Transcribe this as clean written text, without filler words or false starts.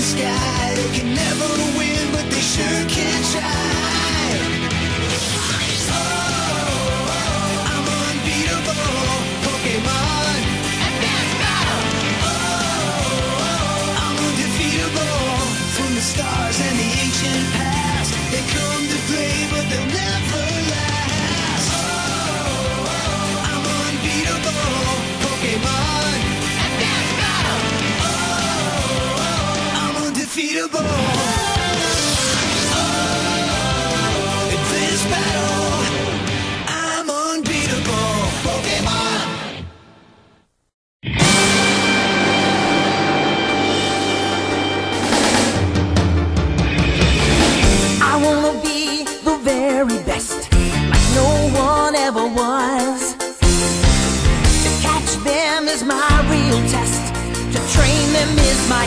sky. They can never win, but they sure can try. Oh, I'm unbeatable, Pokemon. Oh, I'm undefeatable. From the stars and the ancient past, they come to play, but they'll never last. Oh, I'm unbeatable, Pokemon. Oh, I'm undefeatable. Advanced battle. I'm unbeatable, Pokemon. I wanna be the very best, like no one ever was. To catch them is my real test, to train them is my